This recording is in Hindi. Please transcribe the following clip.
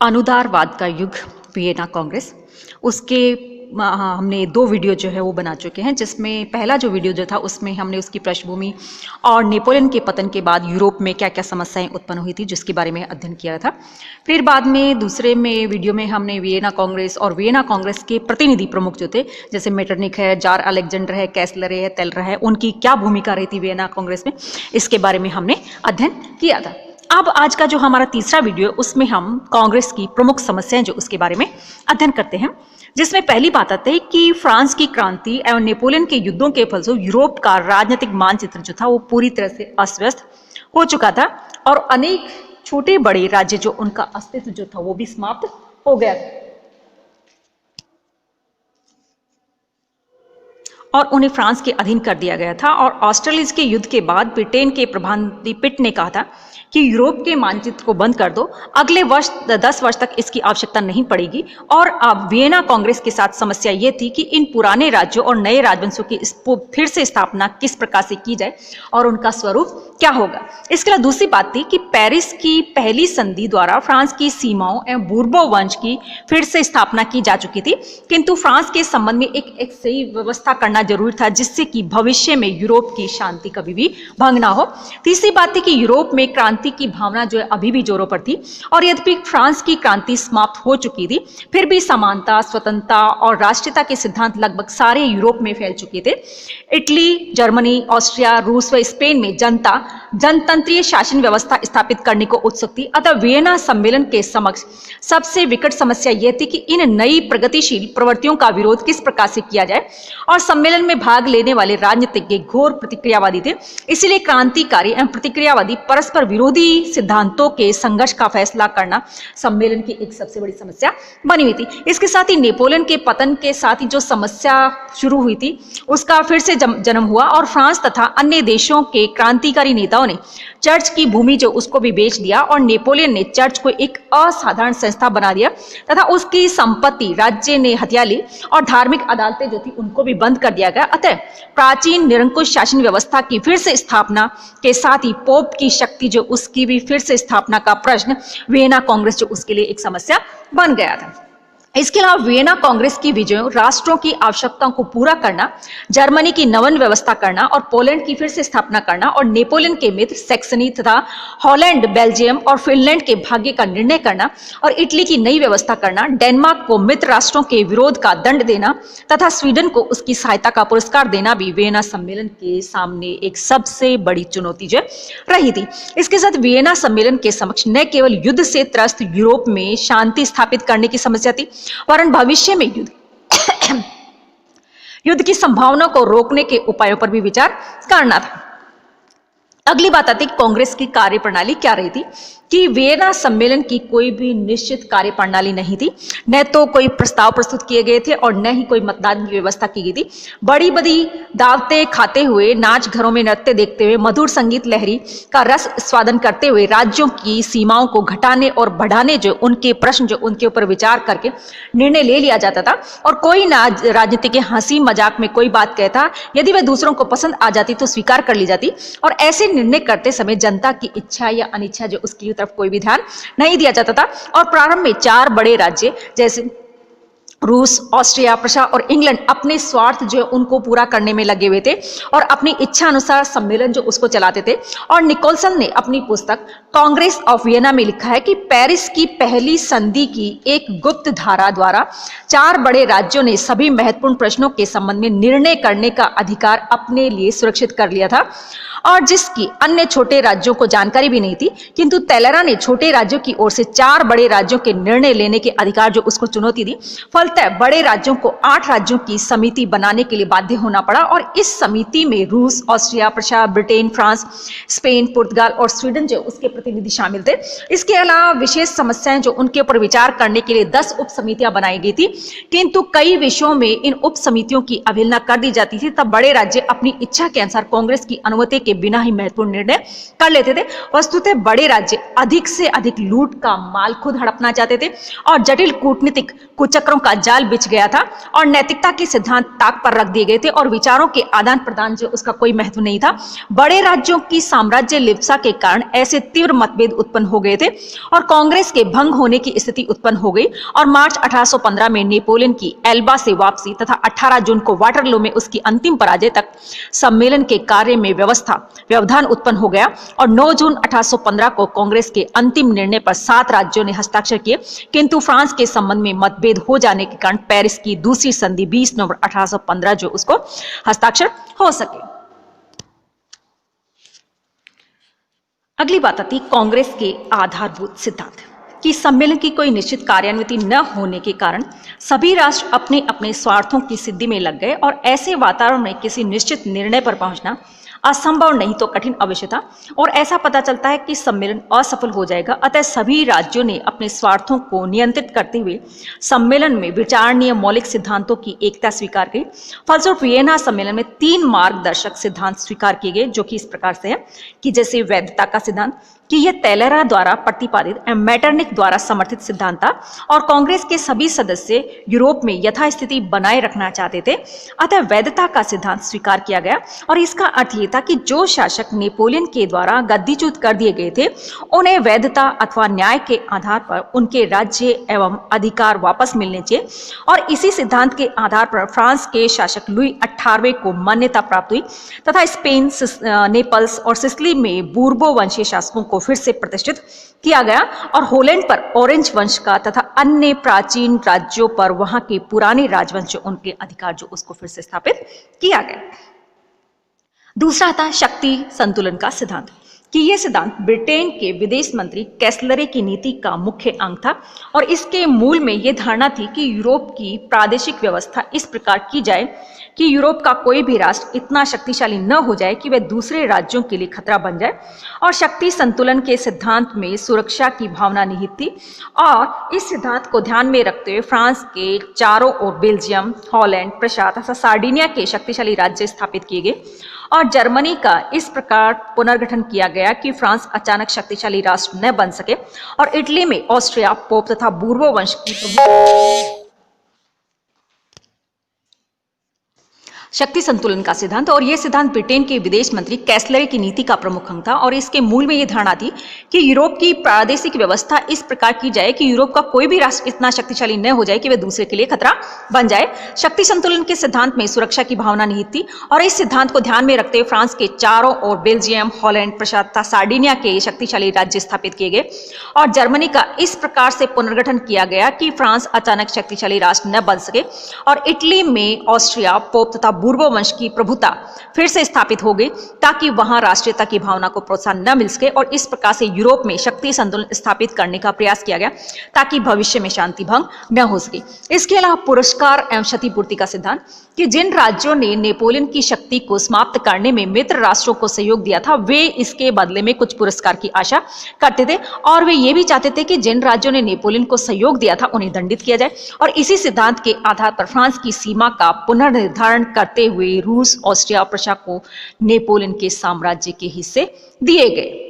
अनुदारवाद का युग, वियना कांग्रेस। उसके हमने 2 वीडियो जो है वो बना चुके हैं, जिसमें पहला जो वीडियो जो था उसमें हमने उसकी पृष्ठभूमि और नेपोलियन के पतन के बाद यूरोप में क्या क्या समस्याएं उत्पन्न हुई थी जिसके बारे में अध्ययन किया था। फिर बाद में दूसरे में वीडियो में हमने वियना कांग्रेस और वियना कांग्रेस के प्रतिनिधि प्रमुख जो थे, जैसे मेटरनिक है, जार अलेक्जेंडर है, कैसलर है, तेलर है, उनकी क्या भूमिका रही थी वियना कांग्रेस में, इसके बारे में हमने अध्ययन किया था। अब आज का जो हमारा तीसरा वीडियो, उसमें हम कांग्रेस की प्रमुख समस्याएं जो उसके बारे में अध्ययन करते हैं, जिसमें पहली बात आती है कि फ्रांस की क्रांति एवं नेपोलियन के युद्धों के फलस्वरूप यूरोप का राजनीतिक मानचित्र जो था वो पूरी तरह से अस्त-व्यस्त हो चुका था और अनेक छोटे बड़े राज्य जो उनका अस्तित्व जो था वो भी समाप्त हो गया और उन्हें फ्रांस के अधीन कर दिया गया था। और ऑस्ट्रेलिया के युद्ध के बाद ब्रिटेन के प्रधानमंत्री पिट ने कहा था कि यूरोप के मानचित्र को बंद कर दो, अगले 10 वर्ष तक इसकी आवश्यकता नहीं पड़ेगी। और अब वियना कांग्रेस के साथ समस्या ये थी कि इन पुराने राज्यों और नए राजवंशों की फिर से स्थापना किस प्रकार से की जाए और उनका स्वरूप क्या होगा। इसके अलावा दूसरी बात थी कि पेरिस की पहली संधि द्वारा फ्रांस की सीमाओं एवं बूर्बो वंश की फिर से स्थापना की जा चुकी थी, किंतु फ्रांस के संबंध में एक सही व्यवस्था करना जरूरी था जिससे कि भविष्य में यूरोप की शांति कभी भी भंग ना हो। तीसरी बात थी कि यूरोप में क्रांति की भावना जो है अभी भी जोरों पर थी और यद्यपि फ्रांस की क्रांति समाप्त हो चुकी थी, फिर भी समानता, स्वतंत्रता और राष्ट्रीयता के सिद्धांत लगभग सारे यूरोप में फैल चुके थे। इटली, जर्मनी, ऑस्ट्रिया, रूस व स्पेन में जनता जनतंत्रीय शासन व्यवस्था स्थापित करने को उत्सुक थी। अतः वियना सम्मेलन के समक्ष सबसे विकट समस्या यह थी कि इन नई प्रगतिशील प्रवृत्तियों का विरोध किस प्रकार से किया जाए और सम्मेलन में भाग लेने वाले राजनीतिज्ञ घोर प्रतिक्रियावादी थे। इसलिए क्रांतिकारी एवं प्रतिक्रियावादी परस्पर विरोधी सिद्धांतों के संघर्ष का फैसला करना सम्मेलन की एक सबसे बड़ी समस्या बनी हुई थी। इसके साथ ही नेपोलियन के पतन के साथ ही जो समस्या शुरू हुई थी उसका फिर से जन्म हुआ और फ्रांस तथा अन्य देशों के क्रांतिकारी नेताओं ने चर्च की भूमि जो उसको भी बेच दिया और नेपोलियन ने चर्च को एक असाधारण संस्था बना दिया तथा उसकी संपत्ति राज्य ने हथिया ली और धार्मिक अदालतें जो थी उनको भी बंद कर दिया गया। अतः प्राचीन निरंकुश शासन व्यवस्था की फिर से स्थापना के साथ ही पोप की शक्ति जो उसकी भी फिर से स्थापना का प्रश्न वियना कांग्रेस जो उसके लिए एक समस्या बन गया था। इसके अलावा वियना कांग्रेस की विजयों, राष्ट्रों की आवश्यकताओं को पूरा करना, जर्मनी की नवन व्यवस्था करना और पोलैंड की फिर से स्थापना करना और नेपोलियन के मित्र सैक्सनी तथा हॉलैंड, बेल्जियम और फिनलैंड के भाग्य का निर्णय करना और इटली की नई व्यवस्था करना, डेनमार्क को मित्र राष्ट्रों के विरोध का दंड देना तथा स्वीडन को उसकी सहायता का पुरस्कार देना भी वियना सम्मेलन के सामने एक सबसे बड़ी चुनौती जो रही थी। इसके साथ वियना सम्मेलन के समक्ष न केवल युद्ध से त्रस्त यूरोप में शांति स्थापित करने की समस्या थी, वरन भविष्य में युद्ध की संभावना को रोकने के उपायों पर भी विचार करना था। अगली बात आती है कांग्रेस की कार्यप्रणाली क्या रही थी कि वियना सम्मेलन की कोई भी निश्चित कार्यप्रणाली नहीं थी, न तो कोई प्रस्ताव प्रस्तुत किए गए थे और न ही कोई मतदान की व्यवस्था की गई थी। बड़ी बड़ी दावतें खाते हुए, नाच घरों में नृत्य देखते हुए, मधुर संगीत लहरी का रस स्वादन करते हुए राज्यों की सीमाओं को घटाने और बढ़ाने जो उनके प्रश्न जो उनके ऊपर विचार करके निर्णय ले लिया जाता था। और कोई ना राजनीति के हंसी मजाक में कोई बात कहता, यदि वह दूसरों को पसंद आ जाती तो स्वीकार कर ली जाती और ऐसे निर्णय करते समय जनता की इच्छा या अनिच्छा जो उसकी तरफ कोई भी ध्यान नहीं दिया जाता था। और प्रारंभ में 4 बड़े राज्य जैसे रूस, ऑस्ट्रिया, प्रशा और इंग्लैंड अपने स्वार्थ जो उनको पूरा करने में लगे हुए थे और अपनी इच्छा अनुसार सम्मेलन जो उसको चलाते थे। और निकोलसन ने अपनी पुस्तक कांग्रेस ऑफ वियना में लिखा है कि पेरिस की पहली संधि की एक गुप्त धारा द्वारा 4 बड़े राज्यों ने सभी महत्वपूर्ण प्रश्नों के संबंध में निर्णय करने का अधिकार अपने लिए सुरक्षित कर लिया था और जिसकी अन्य छोटे राज्यों को जानकारी भी नहीं थी, किंतु तेलरा ने छोटे राज्यों की ओर से 4 बड़े राज्यों के निर्णय लेने के अधिकार जो उसको चुनौती दी। फलतः बड़े राज्यों को 8 राज्यों की समिति बनाने के लिए बाध्य होना पड़ा और इस समिति में रूस, ऑस्ट्रिया, प्रशा, ब्रिटेन, फ्रांस, स्पेन, पुर्तगाल और स्वीडन जो उसके प्रतिनिधि शामिल थे। इसके अलावा विशेष समस्याएं जो उनके ऊपर विचार करने के लिए 10 उप समितियां बनाई गई थी, किंतु कई विषयों में इन उप समितियों की अवहेलना कर दी जाती थी। तब बड़े राज्य अपनी इच्छा के अनुसार कांग्रेस की अनुमति के बिना ही महत्वपूर्ण निर्णय कर लेते थे। वस्तुतः बड़े राज्य अधिक से अधिक लूट का माल खुद हड़पना चाहते थे और जटिल कूटनीतिक कुचक्रों का जाल बिछ गया था और नैतिकता के सिद्धांत ताक पर रख दिए गए थे और विचारों के आदान प्रदान जो उसका कोई महत्व नहीं था। बड़े राज्यों की साम्राज्य लिप्सा के कारण ऐसे तीव्र मतभेद उत्पन्न हो गए थे और कांग्रेस के भंग होने की स्थिति उत्पन्न हो गई और मार्च 1815 में नेपोलियन की एल्बा से वापसी तथा 18 जून को वाटरलू में उसकी अंतिम पराजय तक सम्मेलन के कार्य में व्यवधान उत्पन्न हो गया और 9 जून 1815 को कांग्रेस के अंतिम निर्णय पर 7 राज्यों ने हस्ताक्षर किए, किंतु फ्रांस के संबंध में मतभेद हो जाने के कारण पेरिस की दूसरी संधि 20 नवंबर 1815 जो उसको हस्ताक्षर हो सके। अगली बात आती कांग्रेस के आधारभूत सिद्धांत कि सम्मेलन की कोई निश्चित कार्यान्विति न होने के कारण सभी राष्ट्र अपने अपने स्वार्थों की सिद्धि में लग गए और ऐसे वातावरण में किसी निश्चित निर्णय पर पहुंचना असंभव नहीं तो कठिन अवश्य था और ऐसा पता चलता है कि सम्मेलन असफल हो जाएगा। अतः सभी राज्यों ने अपने स्वार्थों को नियंत्रित करते हुए सम्मेलन में विचारणीय मौलिक सिद्धांतों की एकता स्वीकार की। फलस्वरूप वियना सम्मेलन में 3 मार्गदर्शक सिद्धांत स्वीकार किए गए जो कि इस प्रकार से है कि जैसे वैधता का सिद्धांत कि यह टेलरा द्वारा प्रतिपादित मेटरनिक द्वारा समर्थित सिद्धांत था और कांग्रेस के सभी सदस्य यूरोप में यथास्थिति बनाए रखना चाहते थे। अतः वैधता का सिद्धांत स्वीकार किया गया और इसका अर्थ यह था कि जो शासक नेपोलियन के द्वारा गद्दीच्युत कर दिए गए थे उन्हें वैधता अथवा न्याय के आधार पर उनके राज्य एवं अधिकार वापस मिलने चाहिए और इसी सिद्धांत के आधार पर फ्रांस के शासक लुई 18वें को मान्यता प्राप्त हुई तथा स्पेन, नेपल्स और सिसिली में बूर्बो वंशीय शासकों को फिर से प्रतिष्ठित किया गया और होलैंड पर ऑरेंज वंश का तथा अन्य प्राचीन राज्यों पर वहां के पुराने राजवंश उनके अधिकार जो उसको फिर से स्थापित किया गया। दूसरा था शक्ति संतुलन का सिद्धांत कि यह सिद्धांत ब्रिटेन के विदेश मंत्री कैसलरे की नीति का मुख्य अंग था और इसके मूल में यह धारणा थी कि यूरोप की प्रादेशिक व्यवस्था इस प्रकार की जाए कि यूरोप का कोई भी राष्ट्र इतना शक्तिशाली न हो जाए कि वह दूसरे राज्यों के लिए खतरा बन जाए और शक्ति संतुलन के सिद्धांत में सुरक्षा की भावना निहित थी और इस सिद्धांत को ध्यान में रखते हुए फ्रांस के चारों ओर बेल्जियम, हॉलैंड, प्रशांत तथा सार्डिनिया के शक्तिशाली राज्य स्थापित किए गए और जर्मनी का इस प्रकार पुनर्गठन किया गया कि फ्रांस अचानक शक्तिशाली राष्ट्र न बन सके और इटली में ऑस्ट्रिया, पोप तथा बूर्बो वंश की शक्ति संतुलन का सिद्धांत और यह सिद्धांत ब्रिटेन के विदेश मंत्री कैसलरे की नीति का प्रमुख अंग था और इसके मूल में यह धारणा थी कि यूरोप की प्रादेशिक व्यवस्था इस प्रकार की जाए कि यूरोप का कोई भी राष्ट्र इतना शक्तिशाली न हो जाए कि वह दूसरे के लिए खतरा बन जाए। शक्ति संतुलन के सिद्धांत में सुरक्षा की भावना निहित थी और इस सिद्धांत को ध्यान में रखते हुए फ्रांस के चारों ओर बेल्जियम, हॉलैंड, प्रशांत तथा सार्डिनिया के शक्तिशाली राज्य स्थापित किए गए और जर्मनी का इस प्रकार से पुनर्गठन किया गया कि फ्रांस अचानक शक्तिशाली राष्ट्र न बन सके और इटली में ऑस्ट्रिया, पोप तथा बूर्बो वंश की प्रभुता फिर से स्थापित हो गई ताकि वहां राष्ट्रीयता की भावना को प्रोत्साहन न मिल सके और इस प्रकार से यूरोप में शक्ति संतुलन स्थापित करने का प्रयास किया गया ताकि भविष्य में शांति भंग न हो सके। इसके अलावा पुरस्कार एवं क्षतिपूर्ति का सिद्धांत कि जिन राज्यों ने नेपोलियन की शक्ति को समाप्त करने में मित्र राष्ट्रों को सहयोग दिया था वे इसके बदले में कुछ पुरस्कार की आशा करते थे और वे ये भी चाहते थे कि जिन राज्यों ने नेपोलियन को सहयोग दिया था उन्हें दंडित किया जाए और इसी सिद्धांत के आधार पर फ्रांस की सीमा का पुनर्निर्धारण करते हुए रूस, ऑस्ट्रिया और प्रशा को नेपोलियन के साम्राज्य के हिस्से दिए गए।